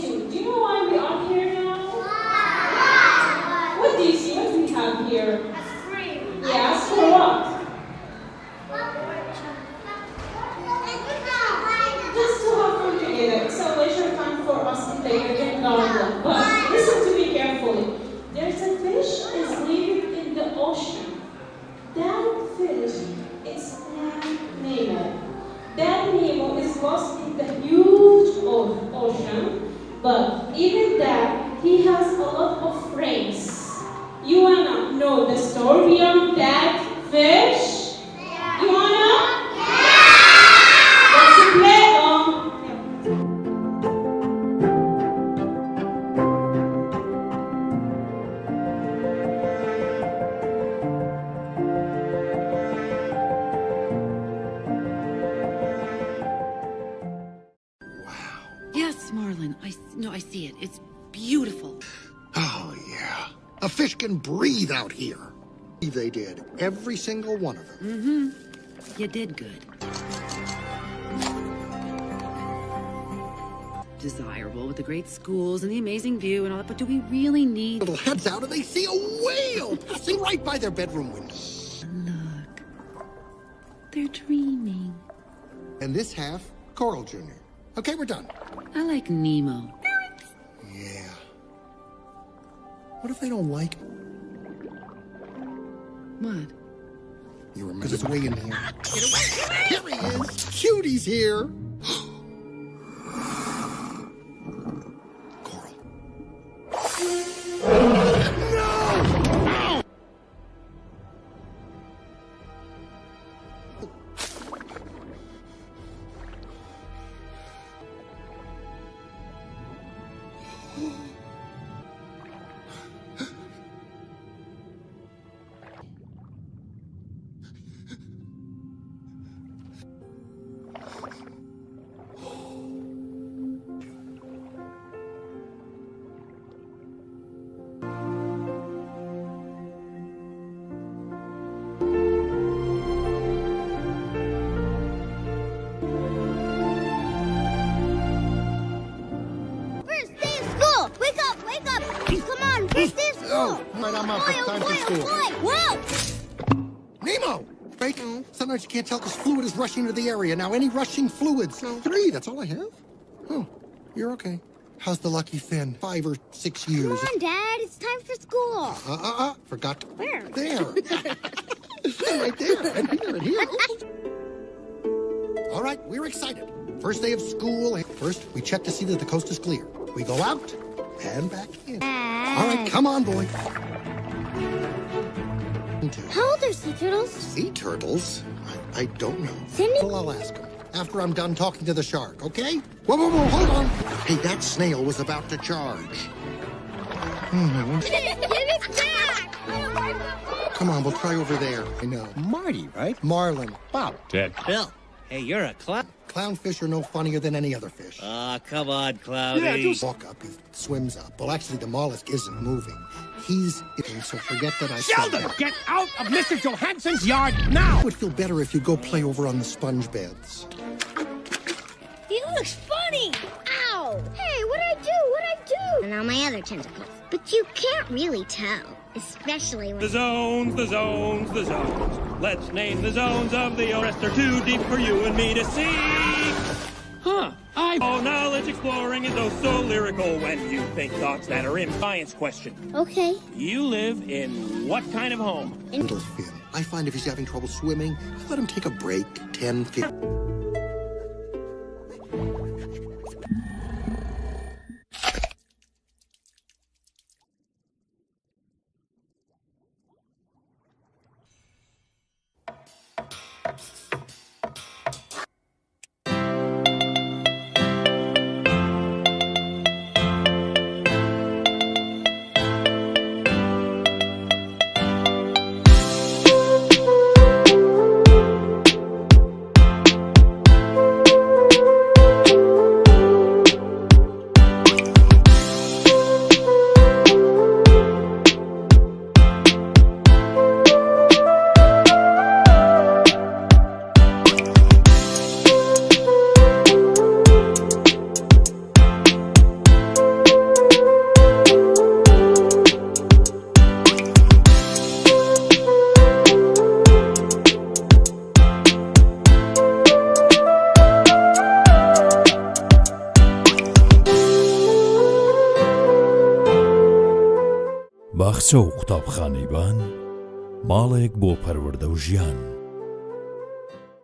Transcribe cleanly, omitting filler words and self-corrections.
too. Do you know why we are here now? What do you see? What do we have here? A screen. Yes, for what? Just to have fun together. It's a leisure time for us in the European garden. But listen to me carefully. There's a fish is living in the ocean. That fish is named Nemo. That Nemo is lost in the huge ocean, but even that, he has a lot of friends. You wanna know the story of that fish? Yeah. You wanna? Yeah. Let's play on. Yes, Marlon. I see it. It's beautiful. Oh, yeah. A fish can breathe out here. They did. Every single one of them. Mm-hmm. You did good. Desirable with the great schools and the amazing view and all that, but do we really need... Little heads out and they see a whale passing right by their bedroom window. Look. They're dreaming. And this half, Coral Jr. Okay, we're done. I like Nemo. Yeah. What if they don't like it? What? You remember this way in here. Get away! Here he is! Cutie's here! Coral. No! Right, I'm up. It's time for school. Whoa! Nemo! Right? Sometimes you can't tell because fluid is rushing to the area. Now, any rushing fluids? 3, that's all I have? Oh, you're okay. How's the lucky fin? 5 or 6 years. Come on, Dad. It's time for school. Forgot to... Where? There. Right there. And here, and here. All right, we're excited. First day of school. First, we check to see that the coast is clear. We go out and back in. Dad. All right, come on, boy. How old are sea turtles? Sea turtles? I don't know. Cindy? Well, I'll ask him after I'm done talking to the shark, okay? Whoa, hold on. Hey, that snail was about to charge. Give it back! Come on, we'll try over there. I know. Marty, right? Marlin. Bob. Ted. Bill, hey, you're a clown. Clownfish are no funnier than any other fish. Come on, Cloudy. Walk up, he swims up. Well, actually, the mollusk isn't moving. He's eating, so forget that I Sheldon, said. get out of Mr. Johansson's yard now! It would feel better if you go play over on the sponge beds. He looks funny! Ow! Hey, what'd I do? And all my other tentacles. But you can't really tell. Especially when... The zones. Let's name the zones of the rest are too deep for you and me to see. Huh. Oh, knowledge exploring is oh so lyrical when you think thoughts that are in science question. Okay. You live in what kind of home? Little fin. I find if he's having trouble swimming, I let him take a break. 10, 15. باخچە و قوتابخانەی بان ماڵێک بۆ پەروەردە و ژیان